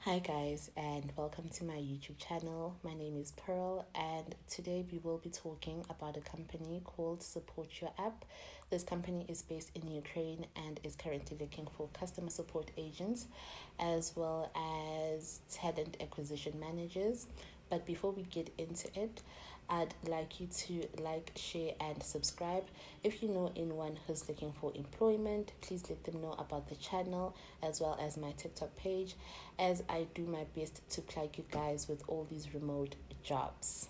Hi guys, and welcome to my YouTube channel. My name is Pearl, and today we will be talking about a company called SupportYourApp. This company is based in Ukraine and is currently looking for customer support agents as well as talent acquisition managers. But before we get into it, I'd like you to like, share, and subscribe. If you know anyone who's looking for employment, please let them know about the channel as well as my TikTok page, as I do my best to plug you guys with all these remote jobs.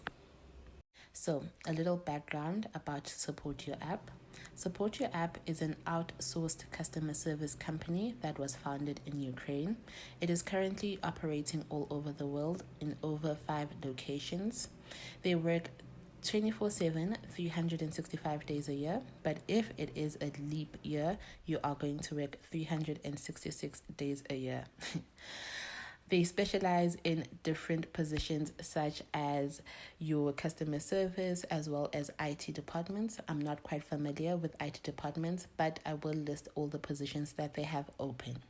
So, a little background about Support Your App. Support Your App is an outsourced customer service company that was founded in Ukraine. It is currently operating all over the world in over 5 locations. They work 24/7, 365 days a year, but if it is a leap year, you are going to work 366 days a year. They specialize in different positions such as your customer service as well as IT departments. I'm not quite familiar with IT departments, but I will list all the positions that they have open.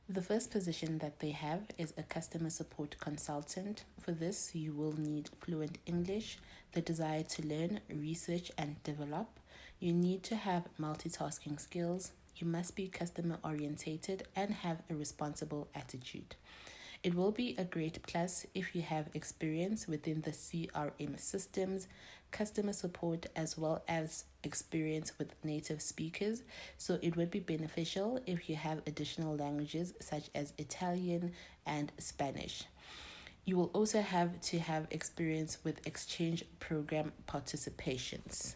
The first position that they have is a customer support consultant. For this, you will need fluent English, the desire to learn, research, and develop. You need to have multitasking skills. You must be customer orientated and have a responsible attitude. It will be a great plus if you have experience within the CRM systems, customer support, as well as experience with native speakers. So it would be beneficial if you have additional languages such as Italian and Spanish. You will also have to have experience with exchange program participations.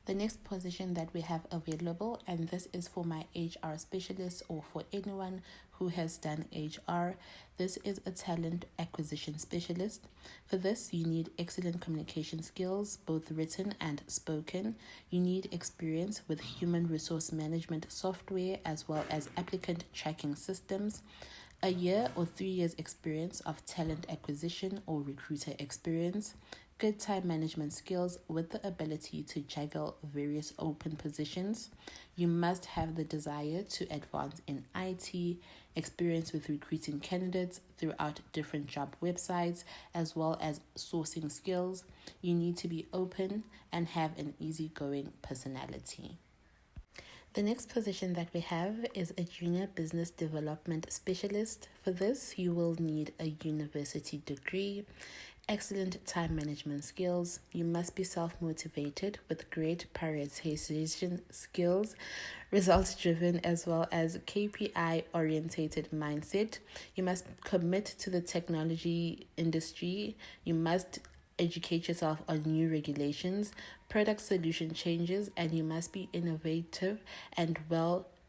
The next position that we have available, and this is for my HR specialist or for anyone who has done HR, this is a talent acquisition specialist. For this, you need excellent communication skills, both written and spoken. You need experience with human resource management software as well as applicant tracking systems. A year or 3 years experience of talent acquisition or recruiter experience, good time management skills with the ability to juggle various open positions. You must have the desire to advance in IT, experience with recruiting candidates throughout different job websites, as well as sourcing skills. You need to be open and have an easygoing personality. The next position that we have is a junior business development specialist. For this, you will need a university degree, excellent time management skills. You must be self-motivated with great prioritization skills, results driven, as well as KPI orientated mindset. You must commit to the technology industry. You must educate yourself on new regulations, product solution changes, and you must be innovative and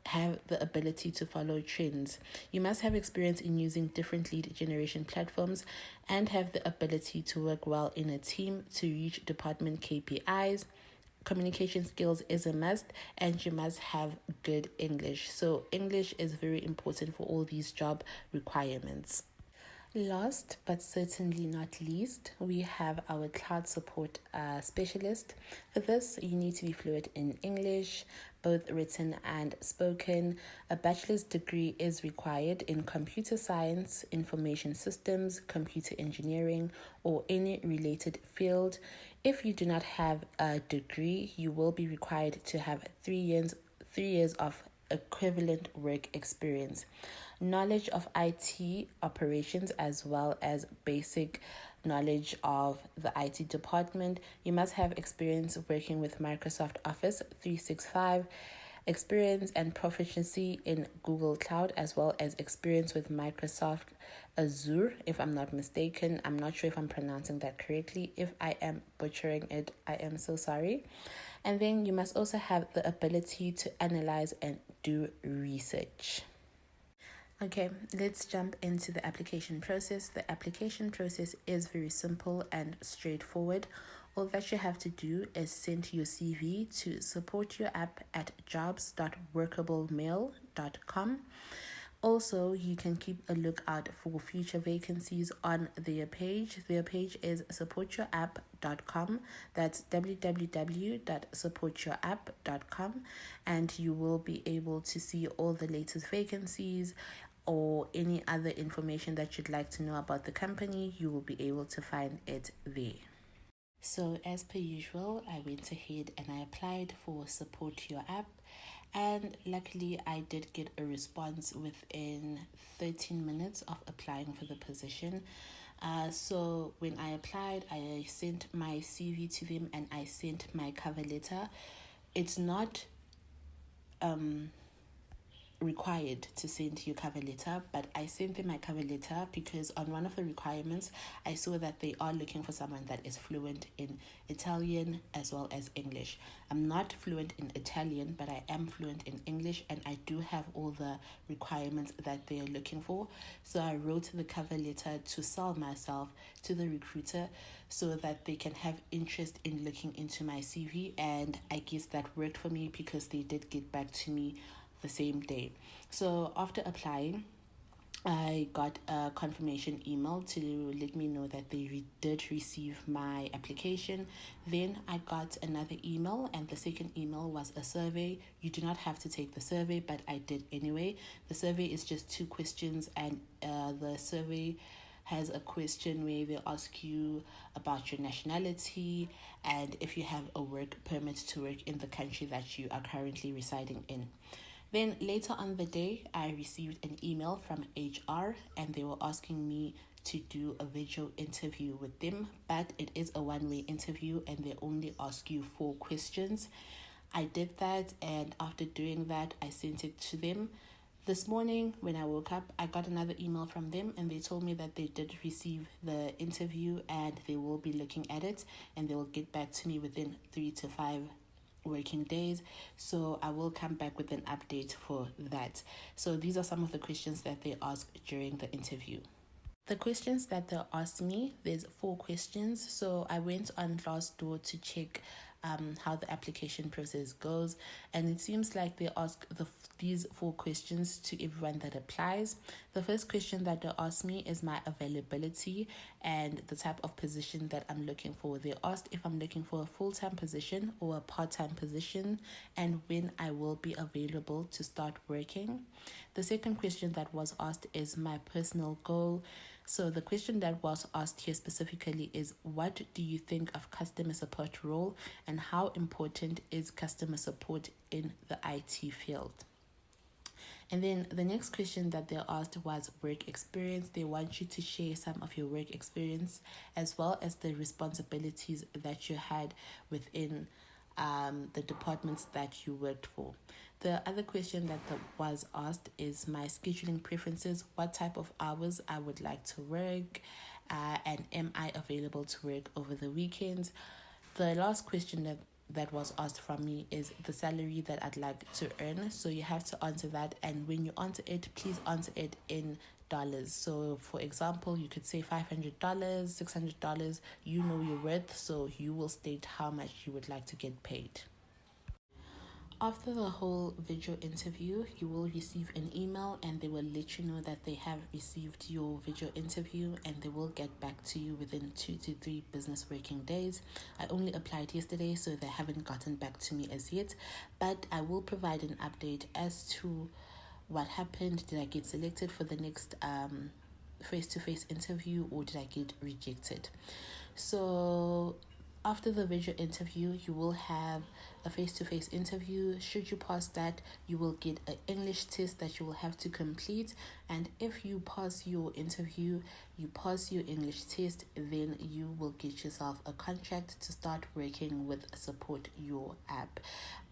have the ability to follow trends. You must have experience in using different lead generation platforms and have the ability to work well in a team to reach department KPIs. Communication skills is a must, and you must have good English. So English is very important for all these job requirements. Last but certainly not least, we have our cloud support specialist. For this, you need to be fluent in English, both written and spoken. A bachelor's degree is required in computer science, information systems, computer engineering, or any related field. If you do not have a degree, you will be required to have 3 years of equivalent work experience, knowledge of IT operations, as well as basic knowledge of the IT department. You must have experience working with Microsoft Office 365, experience and proficiency in Google Cloud, as well as experience with Microsoft Azure, if I'm not mistaken. I'm not sure if I'm pronouncing that correctly. If I am butchering it, I am so sorry. And then you must also have the ability to analyze and do research. Okay, let's jump into the application process. The application process is very simple and straightforward. All that you have to do is send your CV to supportyourapp@jobs.workablemail.com. Also, you can keep a lookout for future vacancies on their page. Their page is supportyourapp.com. That's www.supportyourapp.com. And you will be able to see all the latest vacancies, or any other information that you'd like to know about the company, you will be able to find it there. So as per usual, I went ahead and I applied for Support Your App, and luckily I did get a response within 13 minutes of applying for the position. So when I applied, I sent my CV to them and I sent my cover letter. It's not required to send your cover letter, but I sent them my cover letter because on one of the requirements I saw that they are looking for someone that is fluent in Italian as well as English. I'm not fluent in Italian, but I am fluent in English, and I do have all the requirements that they are looking for. So I wrote the cover letter to sell myself to the recruiter so that they can have interest in looking into my CV, and I guess that worked for me because they did get back to me the same day. So after applying, I got a confirmation email to let me know that they did receive my application. Then I got another email, and the second email was a survey. You do not have to take the survey, but I did anyway. The survey is just 2 questions, and the survey has a question where they ask you about your nationality and if you have a work permit to work in the country that you are currently residing in. Then later on the day, I received an email from HR, and they were asking me to do a video interview with them, but it is a one-way interview and they only ask you 4 questions. I did that, and after doing that, I sent it to them. This morning, when I woke up, I got another email from them, and they told me that they did receive the interview and they will be looking at it, and they will get back to me within 3 to 5 working days. So I will come back with an update for that. So these are some of the questions that they asked during the interview. The questions that they asked me, there's 4 questions. So I went on Glassdoor to check how the application process goes, and it seems like they ask these 4 questions to everyone that applies. The first question that they asked me is my availability and the type of position that I'm looking for. They asked if I'm looking for a full-time position or a part-time position, and when I will be available to start working. The second question that was asked is my personal goal. So the question that was asked here specifically is, what do you think of customer support role, and how important is customer support in the IT field? And then the next question that they asked was work experience. They want you to share some of your work experience as well as the responsibilities that you had within the departments that you worked for. The other question that was asked is my scheduling preferences, what type of hours I would like to work, and am I available to work over the weekends. The last question that was asked from me is the salary that I'd like to earn. So you have to answer that, and when you answer it, please answer it in dollars. So for example, you could say $500, $600, you know your worth, so you will state how much you would like to get paid. After the whole video interview, you will receive an email, and they will let you know that they have received your video interview, and they will get back to you within 2 to 3 business working days. I only applied yesterday, so they haven't gotten back to me as yet, but I will provide an update as to what happened. Did I get selected for the next face-to-face interview, or did I get rejected? So after the video interview, you will have a face-to-face interview. Should you pass that, you will get an English test that you will have to complete. And if you pass your interview, you pass your English test, then you will get yourself a contract to start working with Support Your App.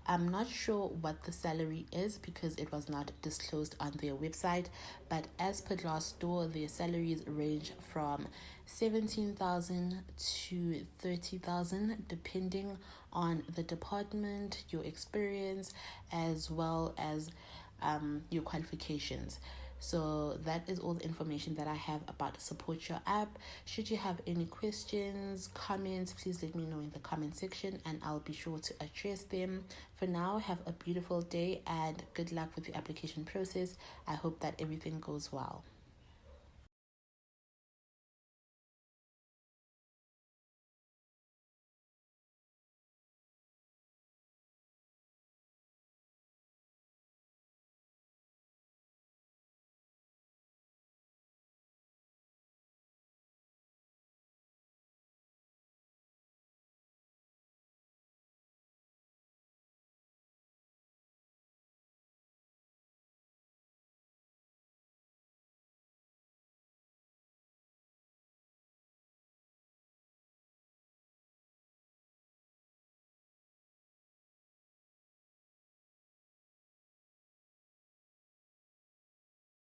I'm not sure what the salary is because it was not disclosed on their website, but as per Glassdoor, their salaries range from 17,000 to 30,000 depending on the department, your experience, as well as your qualifications. So that is all the information that I have about Support Your App. Should you have any questions, comments, please let me know in the comment section and I'll be sure to address them. For now, have a beautiful day and good luck with the application process. I hope that everything goes well.